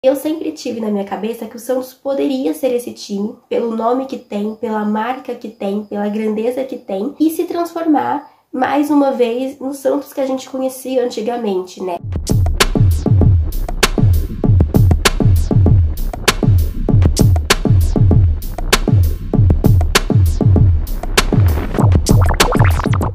Eu sempre tive na minha cabeça que o Santos poderia ser esse time, pelo nome que tem, pela marca que tem, pela grandeza que tem, e se transformar mais uma vez no Santos que a gente conhecia antigamente, né?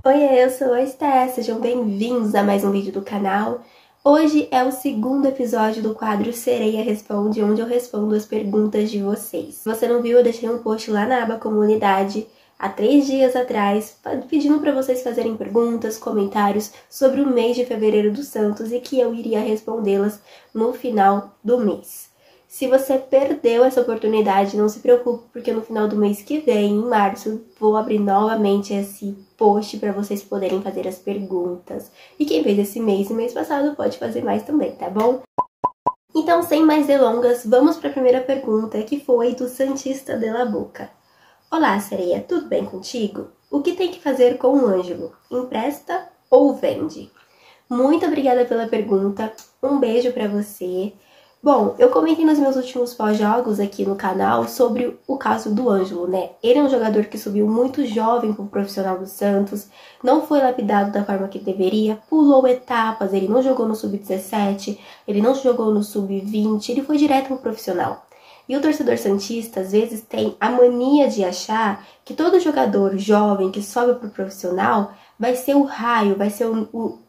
Oi, eu sou a Steph, sejam bem-vindos a mais um vídeo do canal. Hoje é o segundo episódio do quadro Sereia Responde, onde eu respondo as perguntas de vocês. Se você não viu, eu deixei um post lá na aba Comunidade há 3 dias atrás, pedindo para vocês fazerem perguntas, comentários sobre o mês de fevereiro do Santos e que eu iria respondê-las no final do mês. Se você perdeu essa oportunidade, não se preocupe, porque no final do mês que vem, em março, vou abrir novamente esse post para vocês poderem fazer as perguntas. E quem fez esse mês e mês passado pode fazer mais também, tá bom? Então, sem mais delongas, vamos para a primeira pergunta, que foi do Santista de la Boca. Olá, Sereia, tudo bem contigo? O que tem que fazer com o Ângelo? Empresta ou vende? Muito obrigada pela pergunta, um beijo para você. Bom, eu comentei nos meus últimos pós-jogos aqui no canal sobre o caso do Ângelo, né? Ele é um jogador que subiu muito jovem para o profissional do Santos, não foi lapidado da forma que deveria, pulou etapas, ele não jogou no sub-17, ele não jogou no sub-20, ele foi direto para o profissional. E o torcedor santista, às vezes, tem a mania de achar que todo jogador jovem que sobe para o profissional vai ser o raio, vai ser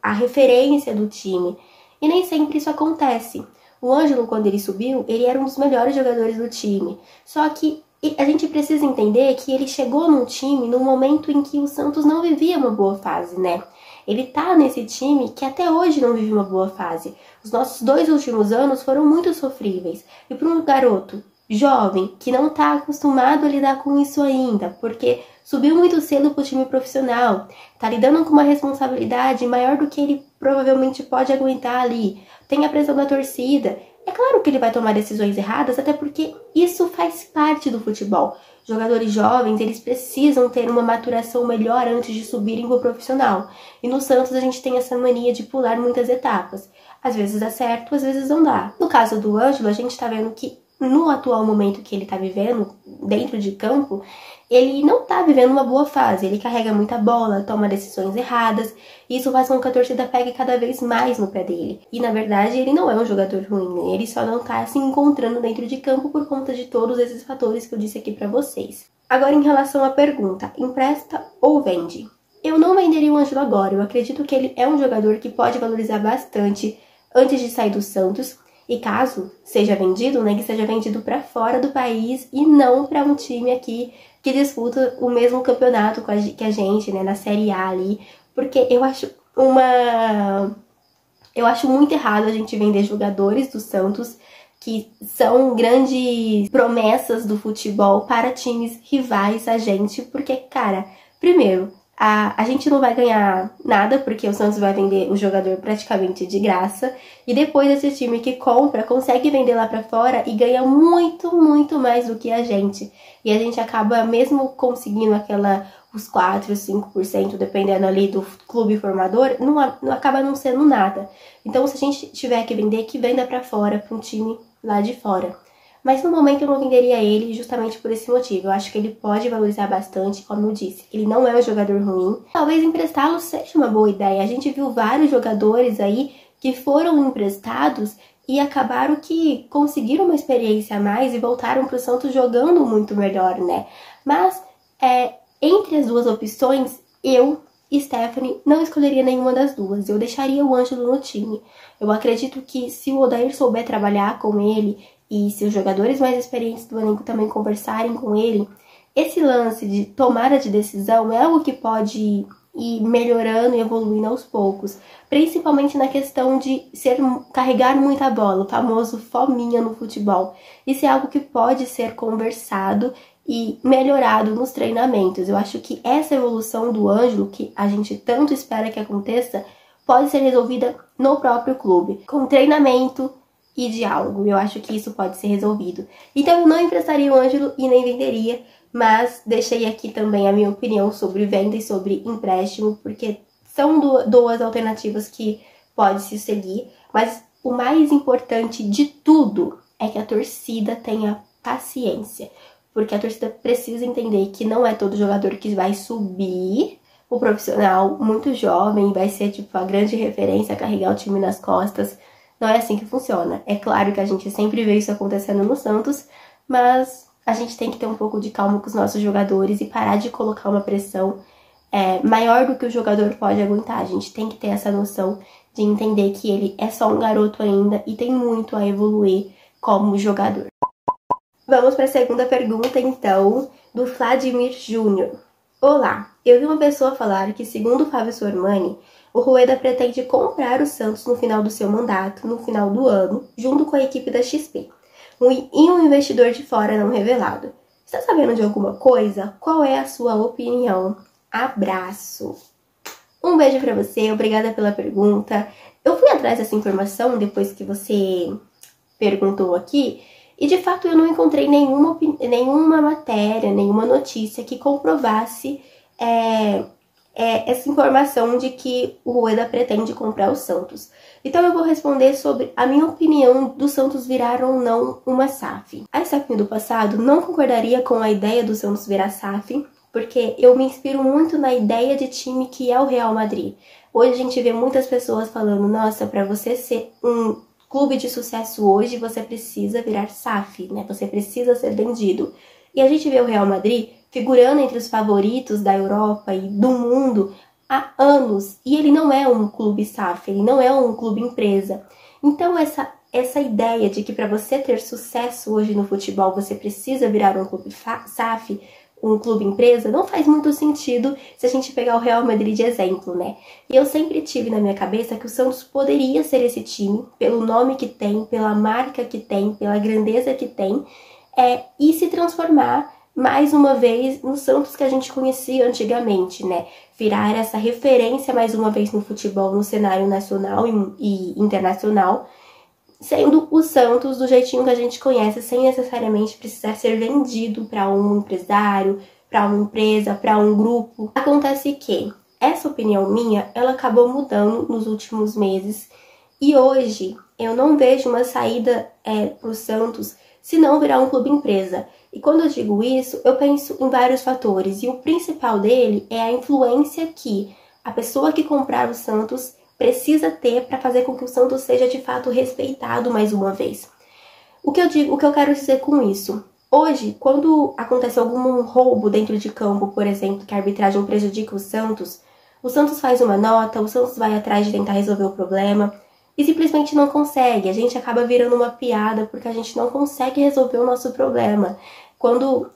a referência do time. E nem sempre isso acontece. O Ângelo, quando ele subiu, ele era um dos melhores jogadores do time. Só que a gente precisa entender que ele chegou num time no momento em que o Santos não vivia uma boa fase, né? Ele tá nesse time que até hoje não vive uma boa fase. Os nossos 2 últimos anos foram muito sofríveis. E para um garoto jovem que não tá acostumado a lidar com isso ainda, porque subiu muito cedo pro time profissional, tá lidando com uma responsabilidade maior do que ele provavelmente pode aguentar ali, tem a pressão da torcida. É claro que ele vai tomar decisões erradas, até porque isso faz parte do futebol. Jogadores jovens, eles precisam ter uma maturação melhor antes de subirem pro profissional. E no Santos a gente tem essa mania de pular muitas etapas. Às vezes dá certo, às vezes não dá. No caso do Ângelo, a gente tá vendo que no atual momento que ele tá vivendo, dentro de campo, ele não tá vivendo uma boa fase. Ele carrega muita bola, toma decisões erradas, e isso faz com que a torcida pegue cada vez mais no pé dele. E na verdade ele não é um jogador ruim, ele só não tá se encontrando dentro de campo por conta de todos esses fatores que eu disse aqui pra vocês. Agora, em relação à pergunta, empresta ou vende? Eu não venderia o Ângelo agora, eu acredito que ele é um jogador que pode valorizar bastante antes de sair do Santos. E caso seja vendido, né, que seja vendido para fora do país e não para um time aqui que disputa o mesmo campeonato que a gente, né, na Série A ali, porque eu acho muito errado a gente vender jogadores do Santos que são grandes promessas do futebol para times rivais a gente, porque, cara, primeiro, a gente não vai ganhar nada, porque o Santos vai vender o jogador praticamente de graça. E depois esse time que compra consegue vender lá pra fora e ganha muito, muito mais do que a gente. E a gente acaba mesmo conseguindo os 4, 5%, dependendo ali do clube formador, não acaba não sendo nada. Então, se a gente tiver que vender, que venda pra fora, pra um time lá de fora. Mas no momento eu não venderia ele justamente por esse motivo. Eu acho que ele pode valorizar bastante, como eu disse. Ele não é um jogador ruim. Talvez emprestá-lo seja uma boa ideia. A gente viu vários jogadores aí que foram emprestados e acabaram que conseguiram uma experiência a mais e voltaram para o Santos jogando muito melhor, né? Mas entre as duas opções, eu e Stephanie não escolheria nenhuma das duas. Eu deixaria o Ângelo no time. Eu acredito que se o Odair souber trabalhar com ele e se os jogadores mais experientes do elenco também conversarem com ele, esse lance de tomada de decisão é algo que pode ir melhorando e evoluindo aos poucos, principalmente na questão de carregar muita bola, o famoso fominha no futebol. Isso é algo que pode ser conversado e melhorado nos treinamentos. Eu acho que essa evolução do Ângelo, que a gente tanto espera que aconteça, pode ser resolvida no próprio clube, com treinamento e diálogo. Eu acho que isso pode ser resolvido. Então eu não emprestaria o Ângelo e nem venderia, mas deixei aqui também a minha opinião sobre venda e sobre empréstimo, porque são duas alternativas que pode se seguir, mas o mais importante de tudo torcida tenha paciência, porque a torcida precisa entender que não é todo jogador que vai subir o profissional muito jovem, vai ser tipo a grande referência a carregar o time nas costas. Não é assim que funciona. É claro que a gente sempre vê isso acontecendo no Santos, mas a gente tem que ter um pouco de calma com os nossos jogadores e parar de colocar uma pressão maior do que o jogador pode aguentar. A gente tem que ter essa noção de entender que ele é só um garoto ainda e tem muito a evoluir como jogador. Vamos para a segunda pergunta, então, do Vladimir Júnior. Olá, eu vi uma pessoa falar que, segundo o Fábio Sormani, o Rueda pretende comprar o Santos no final do seu mandato, no final do ano, junto com a equipe da XP, e um investidor de fora não revelado. Está sabendo de alguma coisa? Qual é a sua opinião? Abraço! Um beijo pra você, obrigada pela pergunta. Eu fui atrás dessa informação depois que você perguntou aqui, e de fato eu não encontrei nenhuma matéria, nenhuma notícia que comprovasse essa informação de que o Rueda pretende comprar o Santos. Então eu vou responder sobre a minha opinião do Santos virar ou não uma SAF. A SAF do passado não concordaria com a ideia do Santos virar SAF, porque eu me inspiro muito na ideia de time que é o Real Madrid. Hoje a gente vê muitas pessoas falando, nossa, para você ser um clube de sucesso hoje, você precisa virar SAF, né? Você precisa ser vendido. E a gente vê o Real Madrid figurando entre os favoritos da Europa e do mundo há anos. E ele não é um clube SAF, ele não é um clube empresa. Então essa ideia de que para você ter sucesso hoje no futebol, você precisa virar um clube SAF, um clube empresa, não faz muito sentido se a gente pegar o Real Madrid de exemplo, né? E eu sempre tive na minha cabeça que o Santos poderia ser esse time, pelo nome que tem, pela marca que tem, pela grandeza que tem, e se transformar mais uma vez no Santos que a gente conhecia antigamente, né? Virar essa referência mais uma vez no futebol, no cenário nacional e internacional, sendo o Santos do jeitinho que a gente conhece, sem necessariamente precisar ser vendido para um empresário, para uma empresa, para um grupo. Acontece que essa opinião minha, ela acabou mudando nos últimos meses e hoje eu não vejo uma saída para o Santos se não virar um clube empresa. E quando eu digo isso, eu penso em vários fatores e o principal dele é a influência que a pessoa que comprar o Santos precisa ter para fazer com que o Santos seja de fato respeitado mais uma vez. O que eu quero dizer com isso? Hoje, quando acontece algum roubo dentro de campo, por exemplo, que a arbitragem prejudica o Santos faz uma nota, o Santos vai atrás de tentar resolver o problema e simplesmente não consegue. A gente acaba virando uma piada porque a gente não consegue resolver o nosso problema. Quando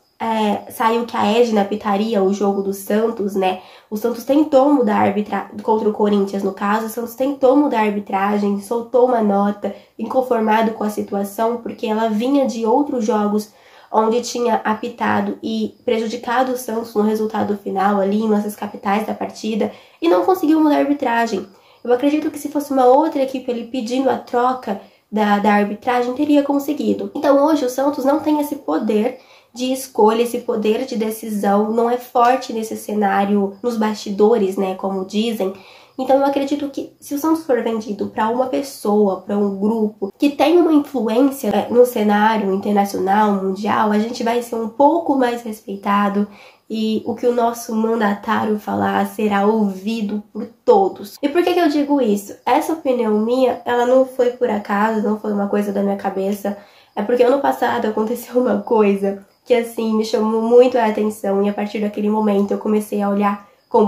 saiu que a Edna apitaria o jogo do Santos, né? O Santos tentou mudar a arbitragem, contra o Corinthians no caso, o Santos tentou mudar a arbitragem, soltou uma nota, inconformado com a situação, porque ela vinha de outros jogos onde tinha apitado e prejudicado o Santos no resultado final ali, em nossas capitais da partida, e não conseguiu mudar a arbitragem. Eu acredito que se fosse uma outra equipe ali pedindo a troca da arbitragem, teria conseguido. Então hoje o Santos não tem esse poder de escolha, esse poder de decisão, não é forte nesse cenário, nos bastidores, né, como dizem. Então eu acredito que se o Santos for vendido para uma pessoa, para um grupo que tem uma influência no cenário internacional, mundial, a gente vai ser um pouco mais respeitado e o que o nosso mandatário falar será ouvido por todos. E por que eu digo isso? Essa opinião minha, ela não foi por acaso, não foi uma coisa da minha cabeça, é porque ano passado aconteceu uma coisa que assim me chamou muito a atenção e a partir daquele momento eu comecei a olhar com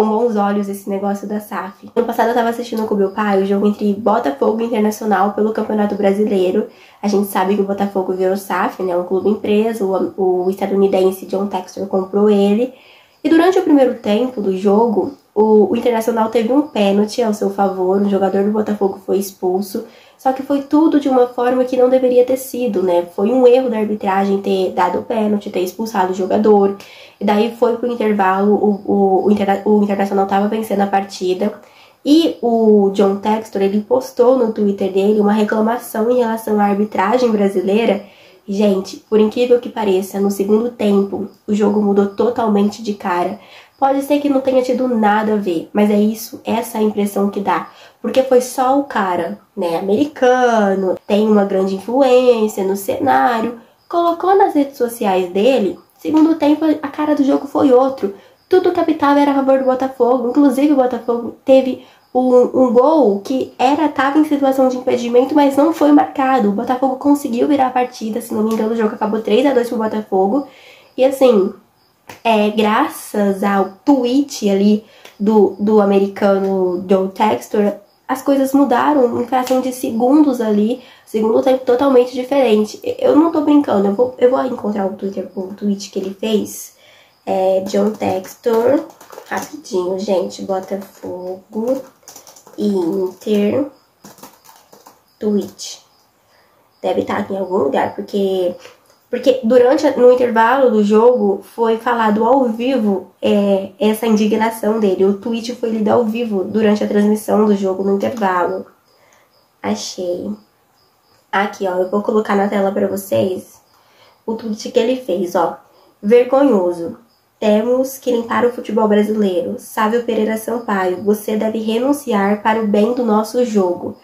bons olhos esse negócio da SAF. Ano passado eu tava assistindo com meu pai o jogo entre Botafogo e Internacional pelo Campeonato Brasileiro. A gente sabe que o Botafogo virou SAF, né, um clube empresa, o estadunidense John Textor comprou ele. E durante o primeiro tempo do jogo, o Internacional teve um pênalti ao seu favor, o jogador do Botafogo foi expulso. Só que foi tudo de uma forma que não deveria ter sido, né? Foi um erro da arbitragem ter dado o pênalti, ter expulsado o jogador. E daí foi pro intervalo, o Internacional tava vencendo a partida. E o John Textor, ele postou no Twitter dele uma reclamação em relação à arbitragem brasileira. E, gente, por incrível que pareça, no segundo tempo, o jogo mudou totalmente de cara. Pode ser que não tenha tido nada a ver, mas é isso, essa é a impressão que dá. porque foi só o cara, né, americano, tem uma grande influência no cenário, colocou nas redes sociais dele. Segundo tempo, a cara do jogo foi outro. Tudo que apitava era a favor do Botafogo. Inclusive, o Botafogo teve um gol que estava em situação de impedimento, mas não foi marcado. O Botafogo conseguiu virar a partida. Se não me engano, o jogo acabou 3-2 pro Botafogo. E assim, graças ao tweet ali do americano Joe Textor, as coisas mudaram em fração de segundos ali. Segundo tempo totalmente diferente. Eu não tô brincando, eu vou encontrar o tweet que ele fez. John Textor, rapidinho, gente. Botafogo, Inter, tweet. Deve estar aqui em algum lugar, porque no intervalo do jogo foi falado ao vivo essa indignação dele. O tweet foi lido ao vivo durante a transmissão do jogo no intervalo. Achei. Aqui, ó, eu vou colocar na tela pra vocês o tweet que ele fez, ó. Vergonhoso. Temos que limpar o futebol brasileiro. Sávio Pereira Sampaio, você deve renunciar para o bem do nosso jogo.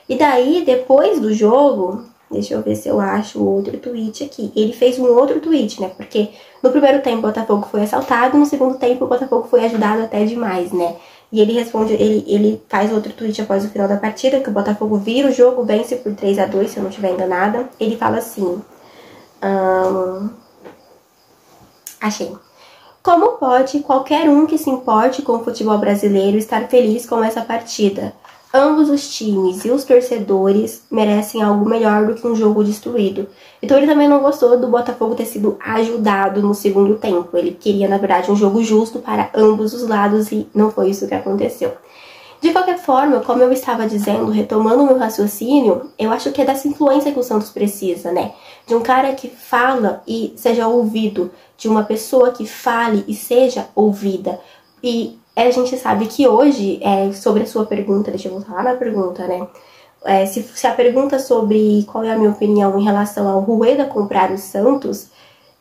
E daí, depois do jogo, deixa eu ver se eu acho o outro tweet aqui. Ele fez um outro tweet, né? Porque no primeiro tempo o Botafogo foi assaltado, no segundo tempo o Botafogo foi ajudado até demais, né? E ele responde, ele faz outro tweet após o final da partida, que o Botafogo vira o jogo, vence por 3-2, se eu não estiver enganada. Ele fala assim... Achei. Como pode qualquer um que se importe com o futebol brasileiro estar feliz com essa partida? Ambos os times e os torcedores merecem algo melhor do que um jogo destruído. Então ele também não gostou do Botafogo ter sido ajudado no segundo tempo. Ele queria, na verdade, um jogo justo para ambos os lados e não foi isso que aconteceu. De qualquer forma, como eu estava dizendo, retomando o meu raciocínio, eu acho que é dessa influência que o Santos precisa, né? De um cara que fala e seja ouvido, de uma pessoa que fale e seja ouvida. E a gente sabe que hoje, sobre a sua pergunta, deixa eu voltar lá na pergunta, né? Se a pergunta sobre qual é a minha opinião em relação ao Rueda comprar o Santos,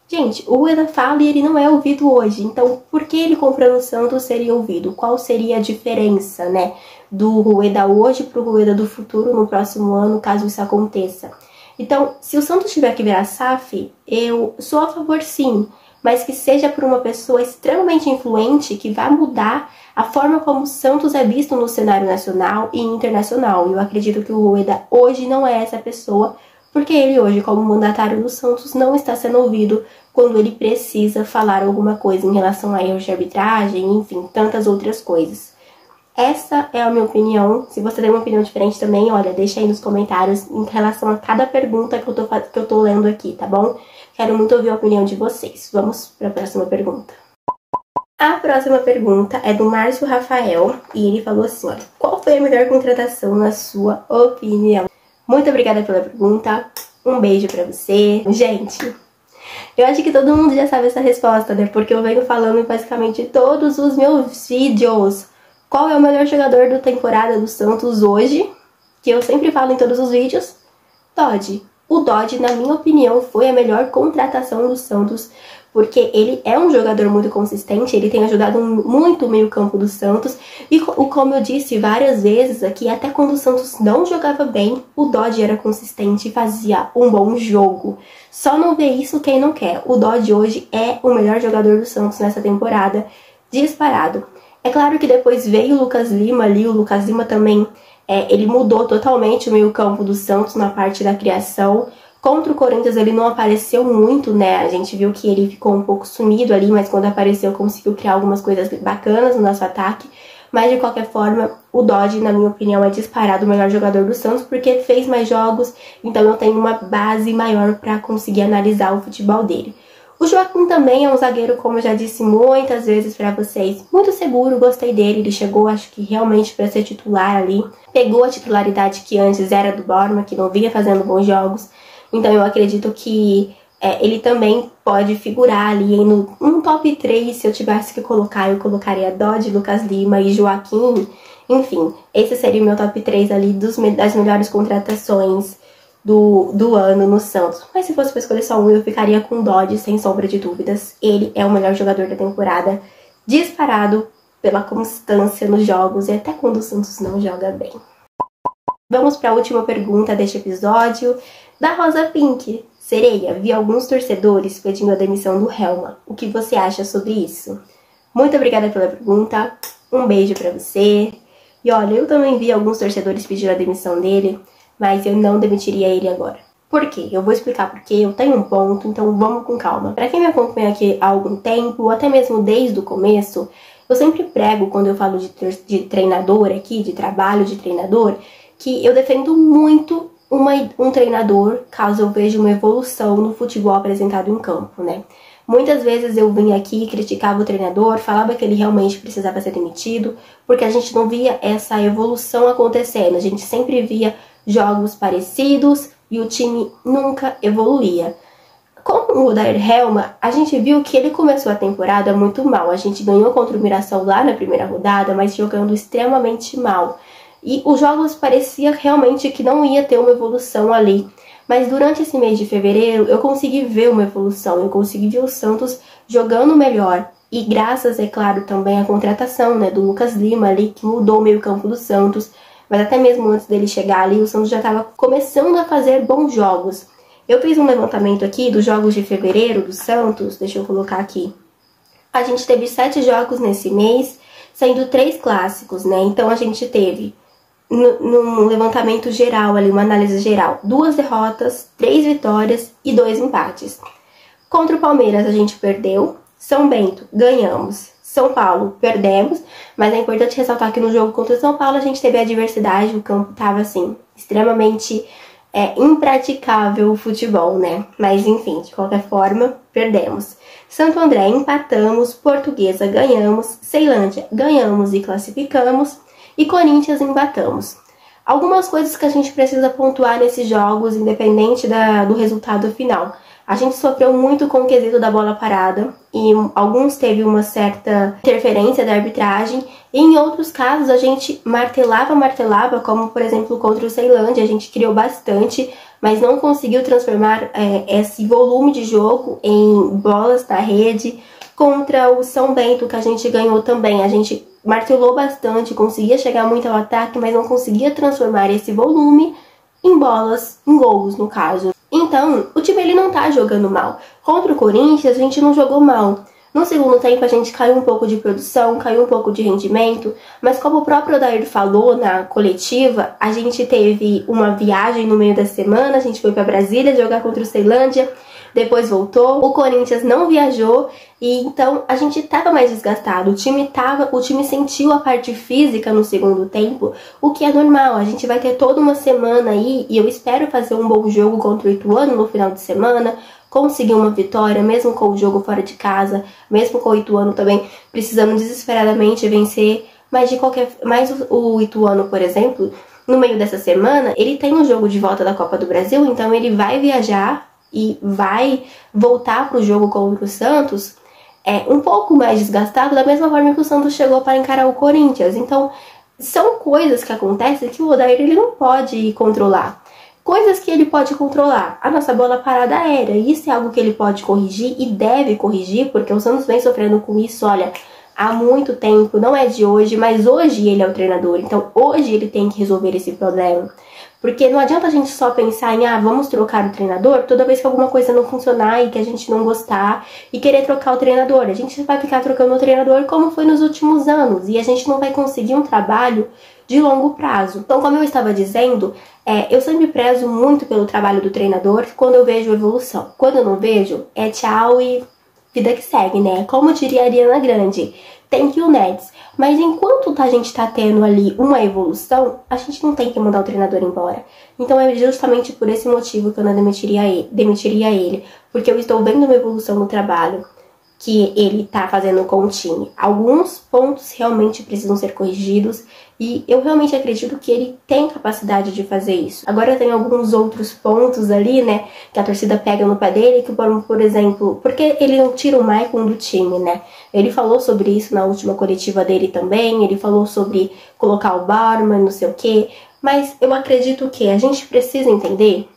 gente, o Rueda fala e ele não é ouvido hoje. Então, por que ele comprando o Santos seria ouvido? Qual seria a diferença, né, do Rueda hoje pro Rueda do futuro no próximo ano, caso isso aconteça? Então, se o Santos tiver que virar SAF, eu sou a favor sim, mas que seja por uma pessoa extremamente influente que vai mudar a forma como o Santos é visto no cenário nacional e internacional. Eu acredito que o Rueda hoje não é essa pessoa, porque ele hoje, como mandatário do Santos, não está sendo ouvido quando ele precisa falar alguma coisa em relação a erros de arbitragem, enfim, tantas outras coisas. Essa é a minha opinião. Se você tem uma opinião diferente também, olha, deixa aí nos comentários em relação a cada pergunta que eu tô lendo aqui, tá bom? Quero muito ouvir a opinião de vocês. Vamos para a próxima pergunta. A próxima pergunta é do Márcio Rafael e ele falou assim, olha, qual foi a melhor contratação na sua opinião? Muito obrigada pela pergunta, um beijo pra você. Gente, eu acho que todo mundo já sabe essa resposta, né? Porque eu venho falando em basicamente todos os meus vídeos. Qual é o melhor jogador da temporada do Santos hoje? Que eu sempre falo em todos os vídeos. Dodge. O Dodge, na minha opinião, foi a melhor contratação do Santos, porque ele é um jogador muito consistente, ele tem ajudado muito o meio-campo do Santos, e como eu disse várias vezes aqui, até quando o Santos não jogava bem, o Dodge era consistente e fazia um bom jogo. Só não vê isso quem não quer. O Dodge hoje é o melhor jogador do Santos nessa temporada, disparado. É claro que depois veio o Lucas Lima ali, o Lucas Lima também, ele mudou totalmente o meio-campo do Santos na parte da criação. Contra o Corinthians ele não apareceu muito, né? A gente viu que ele ficou um pouco sumido ali, mas quando apareceu conseguiu criar algumas coisas bacanas no nosso ataque. Mas de qualquer forma, o Dodge, na minha opinião, é disparado o melhor jogador do Santos, porque fez mais jogos, então eu tenho uma base maior para conseguir analisar o futebol dele. O Joaquim também é um zagueiro, como eu já disse muitas vezes pra vocês, muito seguro, gostei dele, ele chegou, acho que realmente pra ser titular ali, pegou a titularidade que antes era do Borma, que não vinha fazendo bons jogos, então eu acredito que ele também pode figurar ali no top 3, se eu tivesse que colocar, eu colocaria Dodge, Lucas Lima e Joaquim, enfim, esse seria o meu top 3 ali das melhores contratações do ano no Santos. Mas se fosse pra escolher só um, eu ficaria com o Dodge, sem sombra de dúvidas. Ele é o melhor jogador da temporada, disparado pela constância nos jogos e até quando o Santos não joga bem. Vamos para a última pergunta deste episódio, da Rosa Pink. Sereia, vi alguns torcedores pedindo a demissão do Helma. O que você acha sobre isso? Muito obrigada pela pergunta, um beijo pra você. E olha, eu também vi alguns torcedores pedindo a demissão dele, mas eu não demitiria ele agora. Por quê? Eu vou explicar por quê, eu tenho um ponto, então vamos com calma. Pra quem me acompanha aqui há algum tempo, ou até mesmo desde o começo, eu sempre prego, quando eu falo de treinador aqui, de trabalho de treinador, que eu defendo muito um treinador caso eu veja uma evolução no futebol apresentado em campo, né? Muitas vezes eu vinha aqui, criticava o treinador, falava que ele realmente precisava ser demitido, porque a gente não via essa evolução acontecendo. A gente sempre via jogos parecidos e o time nunca evoluía. Com o Odair Helma, a gente viu que ele começou a temporada muito mal. A gente ganhou contra o Mirassol lá na primeira rodada, mas jogando extremamente mal. E os jogos parecia realmente que não ia ter uma evolução ali. Mas durante esse mês de fevereiro, eu consegui ver uma evolução, eu consegui ver o Santos jogando melhor. E graças, é claro, também à contratação, né, do Lucas Lima ali, que mudou o meio-campo do Santos. Mas até mesmo antes dele chegar ali, o Santos já estava começando a fazer bons jogos. Eu fiz um levantamento aqui dos jogos de fevereiro do Santos, deixa eu colocar aqui. A gente teve 7 jogos nesse mês, sendo 3 clássicos, né? Então a gente teve, num levantamento geral ali, uma análise geral, 2 derrotas, 3 vitórias e 2 empates. Contra o Palmeiras a gente perdeu, São Bento ganhamos, São Paulo perdemos, mas é importante ressaltar que no jogo contra o São Paulo a gente teve adversidade, o campo estava assim, extremamente impraticável o futebol, né? Mas enfim, de qualquer forma, perdemos. Santo André empatamos, Portuguesa ganhamos, Ceilândia ganhamos e classificamos, e Corinthians empatamos. Algumas coisas que a gente precisa pontuar nesses jogos, independente do resultado final. A gente sofreu muito com o quesito da bola parada, e alguns teve uma certa interferência da arbitragem, e em outros casos a gente martelava, como por exemplo contra o Ceilândia, a gente criou bastante, mas não conseguiu transformar esse volume de jogo em bolas na rede. Contra o São Bento, que a gente ganhou também, a gente martelou bastante, conseguia chegar muito ao ataque, mas não conseguia transformar esse volume em bolas, em gols no caso. Então, o time ele não tá jogando mal. Contra o Corinthians, a gente não jogou mal. No segundo tempo, a gente caiu um pouco de produção, caiu um pouco de rendimento, mas como o próprio Odair falou na coletiva, a gente teve uma viagem no meio da semana, a gente foi para Brasília jogar contra o Ceilândia, depois voltou, o Corinthians não viajou, e então a gente tava mais desgastado, o time sentiu a parte física no segundo tempo, o que é normal. A gente vai ter toda uma semana aí, e eu espero fazer um bom jogo contra o Ituano no final de semana, conseguir uma vitória, mesmo com o jogo fora de casa, mesmo com o Ituano também precisando desesperadamente vencer, mas o Ituano, por exemplo, no meio dessa semana, ele tem um jogo de volta da Copa do Brasil, então ele vai viajar e vai voltar para o jogo contra o Santos um pouco mais desgastado, da mesma forma que o Santos chegou para encarar o Corinthians. Então, são coisas que acontecem que o Odair ele não pode controlar. Coisas que ele pode controlar, a nossa bola parada aérea, isso é algo que ele pode corrigir e deve corrigir, porque o Santos vem sofrendo com isso, olha, há muito tempo, não é de hoje, mas hoje ele é o treinador, então hoje ele tem que resolver esse problema. Porque não adianta a gente só pensar em, vamos trocar o treinador toda vez que alguma coisa não funcionar e que a gente não gostar e querer trocar o treinador. A gente vai ficar trocando o treinador como foi nos últimos anos e a gente não vai conseguir um trabalho de longo prazo. Então, como eu estava dizendo, eu sempre prezo muito pelo trabalho do treinador quando eu vejo evolução. Quando eu não vejo, é tchau e vida que segue, né? Como diria a Ariana Grande, thank you next. Mas enquanto a gente tá tendo ali uma evolução, a gente não tem que mandar o treinador embora. Então é justamente por esse motivo que eu não demitiria ele. Porque eu estou vendo uma evolução no trabalho que ele tá fazendo com o time. Alguns pontos realmente precisam ser corrigidos e eu realmente acredito que ele tem capacidade de fazer isso. Agora tem alguns outros pontos ali, né, que a torcida pega no pé dele, que por exemplo, porque ele não tira o Maicon do time, né? Ele falou sobre isso na última coletiva dele também, ele falou sobre colocar o Barman, não sei o quê, mas eu acredito que a gente precisa entender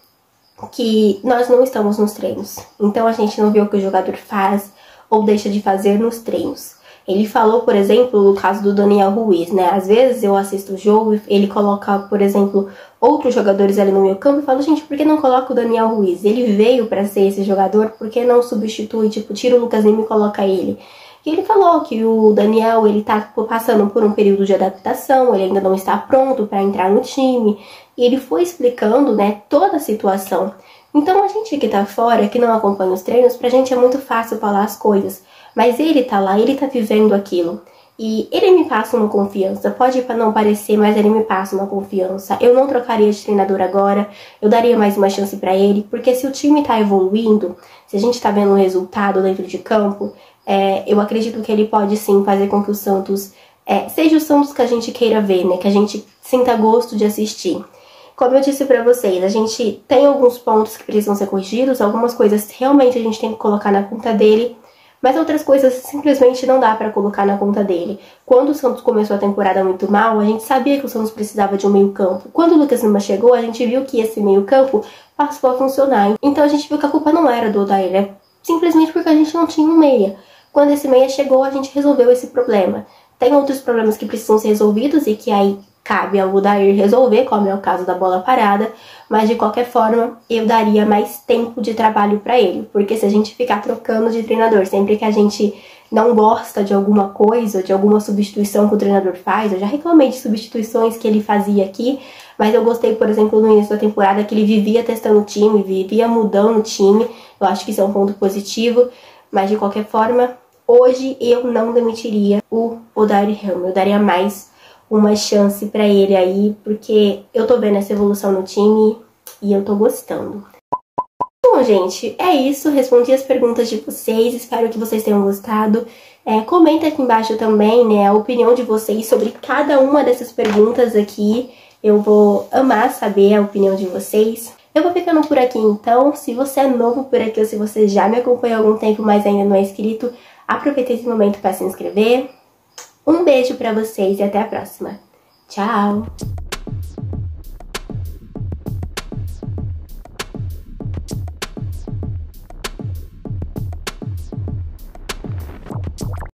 que nós não estamos nos treinos. Então a gente não vê o que o jogador faz ou deixa de fazer nos treinos. Ele falou, por exemplo, no caso do Daniel Ruiz, né? Às vezes eu assisto o jogo, ele coloca, por exemplo, outros jogadores ali no meio campo e falo, gente, por que não coloca o Daniel Ruiz? Ele veio para ser esse jogador, por que não substitui, tipo, tira o Lucas Lima e coloca ele? E ele falou que o Daniel, ele tá passando por um período de adaptação, ele ainda não está pronto para entrar no time, e ele foi explicando, né, toda a situação. Então a gente que tá fora, que não acompanha os treinos, pra gente é muito fácil falar as coisas, mas ele tá lá, ele tá vivendo aquilo. E ele me passa uma confiança, pode não parecer, mas ele me passa uma confiança. Eu não trocaria de treinador agora, eu daria mais uma chance pra ele, porque se o time tá evoluindo, se a gente tá vendo um resultado dentro de campo, eu acredito que ele pode sim fazer com que o Santos seja o Santos que a gente queira ver, né? Que a gente sinta gosto de assistir. Como eu disse pra vocês, a gente tem alguns pontos que precisam ser corrigidos, algumas coisas realmente a gente tem que colocar na conta dele, mas outras coisas simplesmente não dá pra colocar na conta dele. Quando o Santos começou a temporada muito mal, a gente sabia que o Santos precisava de um meio campo. Quando o Lucas Lima chegou, a gente viu que esse meio campo passou a funcionar. Então a gente viu que a culpa não era do Odair, simplesmente porque a gente não tinha um meia. Quando esse meia chegou, a gente resolveu esse problema. Tem outros problemas que precisam ser resolvidos e que aí cabe ao Odair resolver, como é o caso da bola parada, mas de qualquer forma eu daria mais tempo de trabalho para ele, porque se a gente ficar trocando de treinador sempre que a gente não gosta de alguma coisa, de alguma substituição que o treinador faz, eu já reclamei de substituições que ele fazia aqui, mas eu gostei, por exemplo, no início da temporada que ele vivia testando o time, vivia mudando o time, eu acho que isso é um ponto positivo, mas de qualquer forma, hoje eu não demitiria o Odair Helma, eu daria mais uma chance pra ele aí, porque eu tô vendo essa evolução no time e eu tô gostando. Bom, gente, é isso. Respondi as perguntas de vocês, espero que vocês tenham gostado. Comenta aqui embaixo também, né, a opinião de vocês sobre cada uma dessas perguntas aqui. Eu vou amar saber a opinião de vocês. Eu vou ficando por aqui então. Se você é novo por aqui ou se você já me acompanha há algum tempo, mas ainda não é inscrito, aproveita esse momento para se inscrever. Um beijo pra vocês e até a próxima. Tchau!